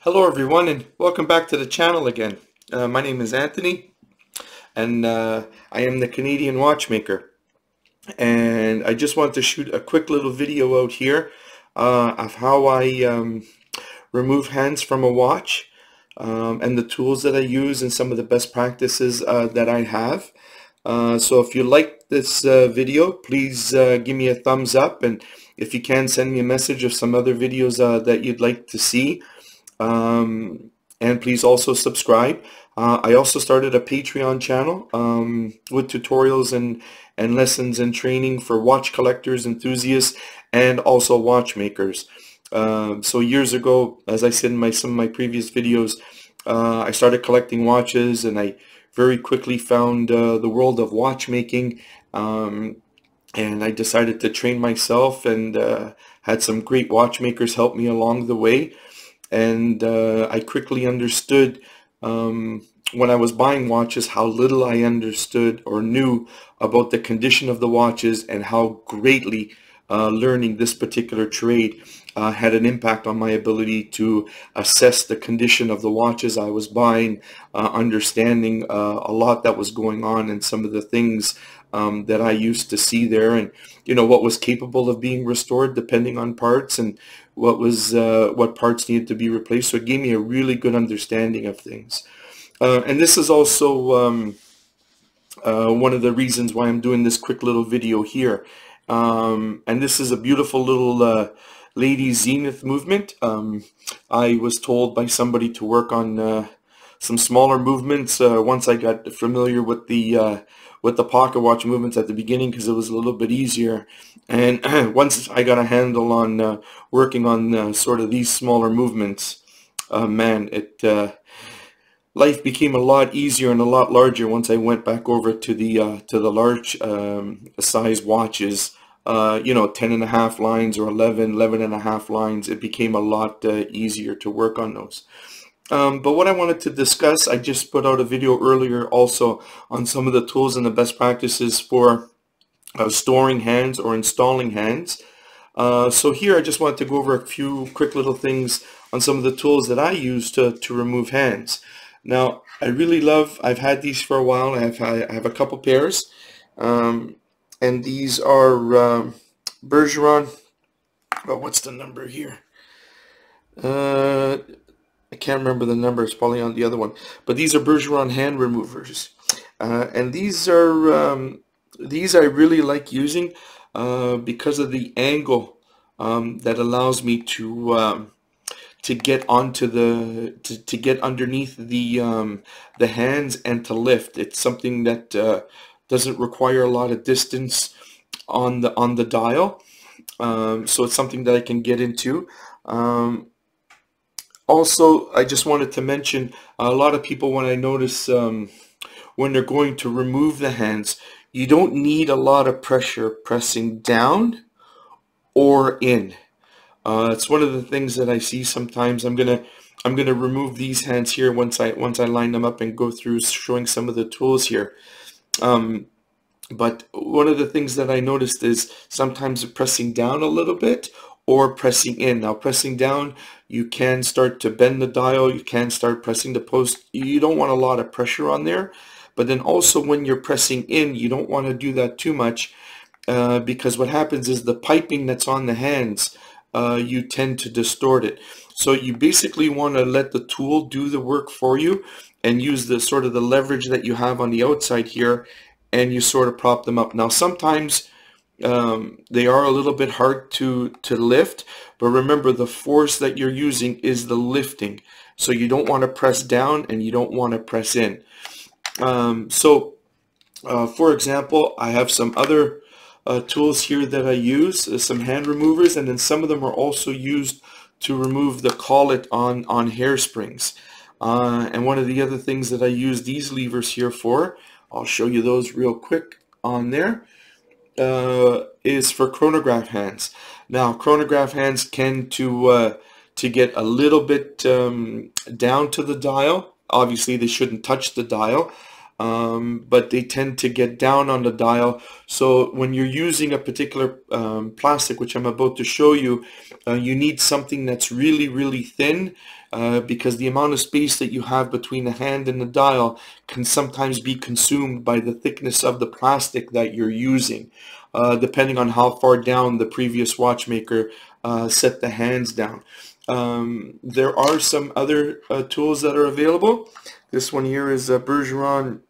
Hello everyone and welcome back to the channel again. My name is Anthony and I am the Canadian watchmaker, and I just want to shoot a quick little video out here of how I remove hands from a watch, and the tools that I use and some of the best practices that I have. So if you like this video, please give me a thumbs up, and if you can, send me a message of some other videos that you'd like to see. And please also subscribe. I also started a Patreon channel with tutorials and lessons and training for watch collectors, enthusiasts, and also watchmakers. So years ago, as I said in some of my previous videos, I started collecting watches, and I very quickly found the world of watchmaking, and I decided to train myself, and had some great watchmakers help me along the way. And I quickly understood, when I was buying watches, how little I understood or knew about the condition of the watches, and how greatly learning this particular trade had an impact on my ability to assess the condition of the watches I was buying, understanding a lot that was going on, and some of the things that I used to see there, and what was capable of being restored depending on parts, and what parts needed to be replaced. So it gave me a really good understanding of things. And this is also one of the reasons why I'm doing this quick little video here. And this is a beautiful little lady zenith movement. I was told by somebody to work on some smaller movements once I got familiar with the pocket watch movements at the beginning, because it was a little bit easier. And once I got a handle on working on sort of these smaller movements, man, life became a lot easier and a lot larger once I went back over to the large size watches. 10.5 lines or 11.5 lines. It became a lot easier to work on those. But what I wanted to discuss, I just put out a video earlier also on some of the tools and the best practices for storing hands or installing hands. So here I just wanted to go over a few quick little things on some of the tools that I use to remove hands. Now, I've had these for a while. I have a couple pairs, and these are Bergeron. Oh, what's the number here? I can't remember the number. It's probably on the other one. But these are Bergeron hand removers, and these I really like using because of the angle that allows me to get onto to get underneath the hands and to lift. It's something that doesn't require a lot of distance on the dial, so it's something that I can get into. Also, I just wanted to mention, a lot of people, when I notice when they're going to remove the hands, you don't need a lot of pressure pressing down or in. It's one of the things that I see sometimes. I'm gonna remove these hands here once I line them up and go through showing some of the tools here. But one of the things that I noticed is sometimes pressing down a little bit or pressing in. Now, pressing down, you can start to bend the dial, you can start pressing the post. You don't want a lot of pressure on there. But then also when you're pressing in, you don't want to do that too much, because what happens is the piping that's on the hands, you tend to distort it. So you basically want to let the tool do the work for you, and use the sort of the leverage that you have on the outside here, and you sort of prop them up. Now, sometimes they are a little bit hard to lift, but remember, the force that you're using is the lifting. So you don't want to press down and you don't want to press in. For example, I have some other tools here that I use, some hand removers, and then some of them are also used to remove the collet on hairsprings. And one of the other things that I use these levers here for, I'll show you those real quick on there, is for chronograph hands. Now, chronograph hands tend to get a little bit down to the dial. Obviously, they shouldn't touch the dial. but they tend to get down on the dial. So when you're using a particular plastic, which I'm about to show you, you need something that's really, really thin, because the amount of space that you have between the hand and the dial can sometimes be consumed by the thickness of the plastic that you're using, depending on how far down the previous watchmaker set the hands down. There are some other tools that are available. This one here is a Bergeron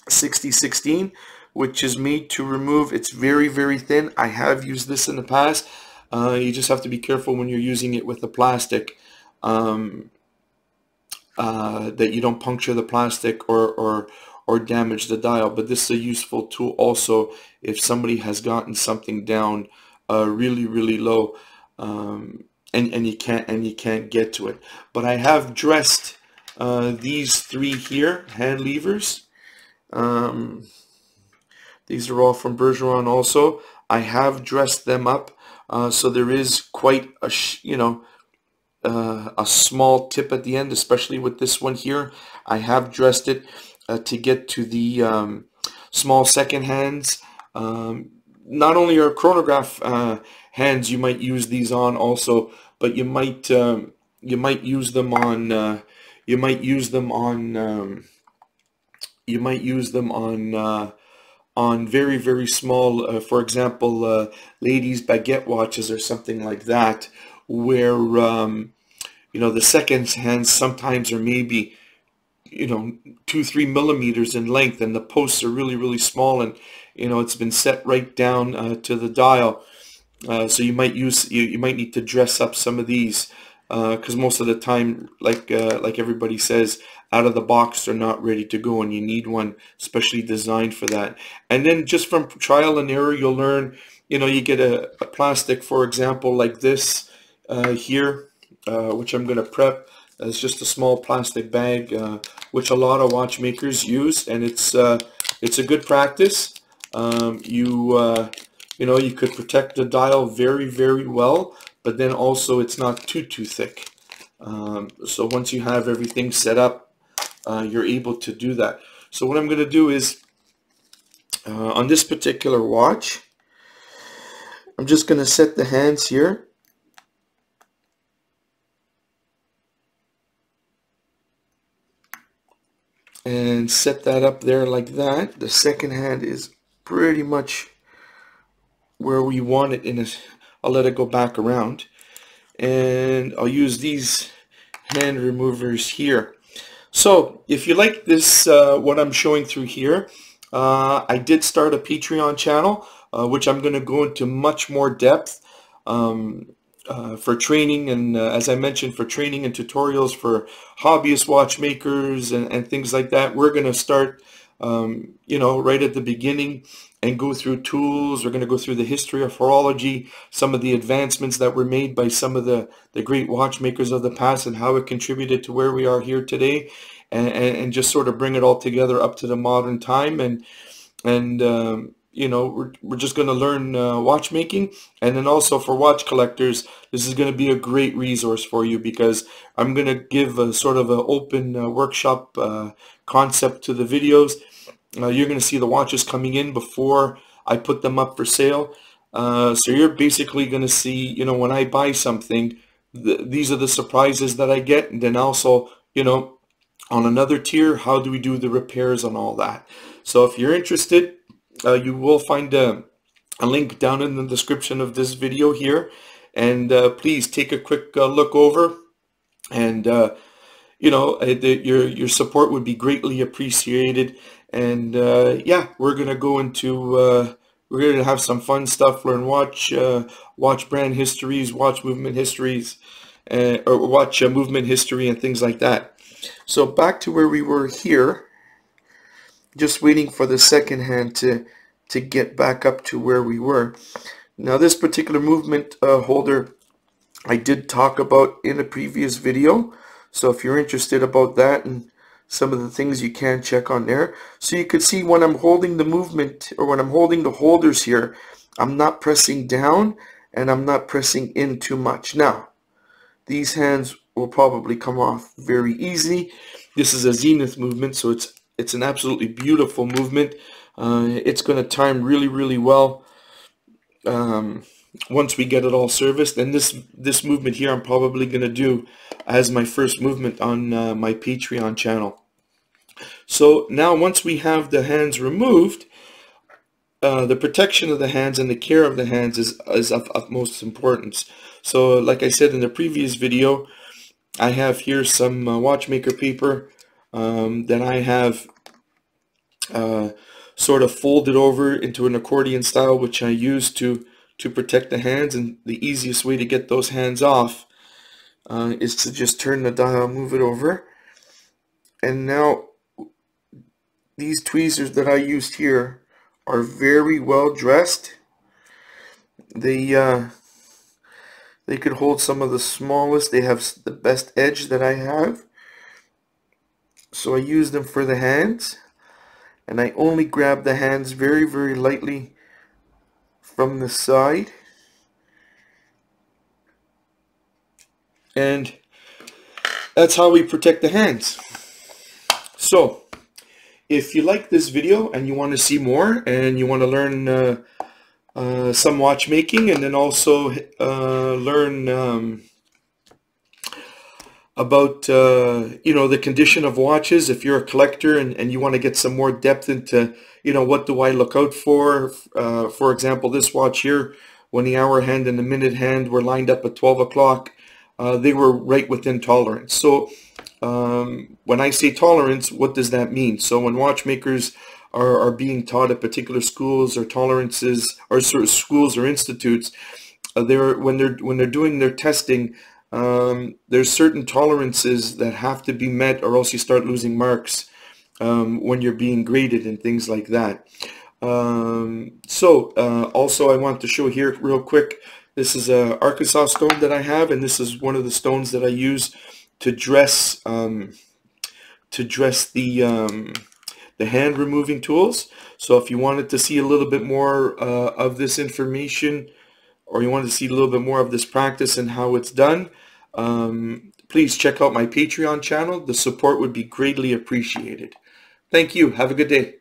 6016, which is made to remove. It's very, very thin. I have used this in the past. You just have to be careful when you're using it with the plastic, that you don't puncture the plastic or damage the dial. But this is a useful tool also if somebody has gotten something down really, really low, and you can't get to it. But I have dressed these three here, hand levers. These are all from Bergeron also. I have dressed them up, so there is quite a a small tip at the end, especially with this one here. I have dressed it to get to the small second hands. Not only are chronograph hands you might use these on also, but you might use them on on very, very small, for example, ladies' baguette watches or something like that, where the second hands sometimes are maybe 2-3 millimeters in length, and the posts are really, really small, and it's been set right down to the dial. So you might need to dress up some of these, because most of the time, like everybody says, out of the box they're not ready to go, and you need one specially designed for that. And then just from trial and error, you'll learn. You get a plastic, for example, like this here, which I'm going to prep. It's just a small plastic bag, which a lot of watchmakers use, and it's a good practice. You could protect the dial very, very well, but then also it's not too thick. So once you have everything set up, you're able to do that. So what I'm going to do is, on this particular watch, I'm just going to set the hands here. And set that up there like that. The second hand is pretty much where we want it in this. I'll let it go back around, and I'll use these hand removers here. So if you like this, what I'm showing through here, I did start a Patreon channel, which I'm going to go into much more depth for training, and as I mentioned, for training and tutorials for hobbyist watchmakers and things like that. We're going to start right at the beginning and go through tools. We're going to go through the history of horology, some of the advancements that were made by some of the great watchmakers of the past, and how it contributed to where we are here today, and just sort of bring it all together up to the modern time. And we're just going to learn watchmaking. And then also for watch collectors, this is going to be a great resource for you, because I'm going to give a sort of an open workshop concept to the videos. You're going to see the watches coming in before I put them up for sale. So you're basically going to see, when I buy something, these are the surprises that I get. And then also, on another tier, how do we do the repairs and all that. So if you're interested, you will find a link down in the description of this video here. And please take a quick look over. And, your support would be greatly appreciated. And yeah, we're gonna go into we're gonna have some fun stuff, learn watch brand histories, watch movement histories, or watch movement history and things like that. So back to where we were here, just waiting for the second hand to get back up to where we were. Now this particular movement holder I did talk about in a previous video, so if you're interested about that and some of the things, you can check on there. So you could see when I'm holding the movement, or when I'm holding the holders here, I'm not pressing down and I'm not pressing in too much. Now, these hands will probably come off very easy. This is a zenith movement, so it's It's an absolutely beautiful movement. It's going to time really well once we get it all serviced. And this movement here I'm probably going to do as my first movement on my Patreon channel. So now once we have the hands removed, the protection of the hands and the care of the hands is of utmost importance. So like I said in the previous video, I have here some watchmaker paper that I have sort of folded over into an accordion style, which I use to protect the hands. And the easiest way to get those hands off is to just turn the dial, move it over. And now these tweezers that I used here are very well dressed. They could hold some of the smallest. They have the best edge that I have. So I use them for the hands. And I only grab the hands very lightly from the side. And that's how we protect the hands. So if you like this video and you want to see more and you want to learn some watchmaking, and then also learn about you know, the condition of watches, if you're a collector and you want to get some more depth into, you know, what do I look out for. For example, this watch here, when the hour hand and the minute hand were lined up at 12 o'clock, they were right within tolerance. So when I say tolerance, what does that mean? So when watchmakers are being taught at particular schools or tolerances, or sort of schools or institutes, when they're doing their testing, there's certain tolerances that have to be met, or else you start losing marks when you're being graded and things like that. Also I want to show here real quick, this is a Arkansas stone that I have, and this is one of the stones that I use to dress the hand removing tools. So if you wanted to see a little bit more of this information, or you wanted to see a little bit more of this practice and how it's done, please check out my Patreon channel. The support would be greatly appreciated. Thank you. Have a good day.